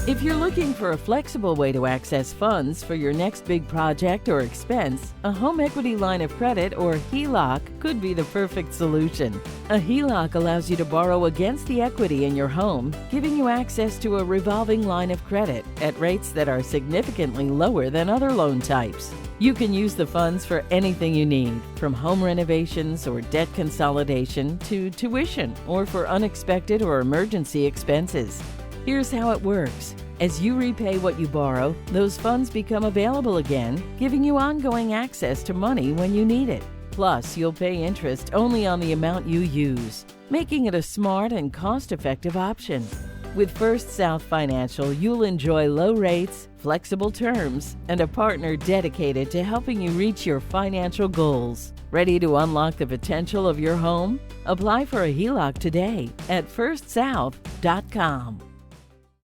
If you're looking for a flexible way to access funds for your next big project or expense, a home equity line of credit or HELOC could be the perfect solution. A HELOC allows you to borrow against the equity in your home, giving you access to a revolving line of credit at rates that are significantly lower than other loan types. You can use the funds for anything you need, from home renovations or debt consolidation to tuition or for unexpected or emergency expenses. Here's how it works. As you repay what you borrow, those funds become available again, giving you ongoing access to money when you need it. Plus, you'll pay interest only on the amount you use, making it a smart and cost-effective option. With First South Financial, you'll enjoy low rates, flexible terms, and a partner dedicated to helping you reach your financial goals. Ready to unlock the potential of your home? Apply for a HELOC today at firstsouth.com.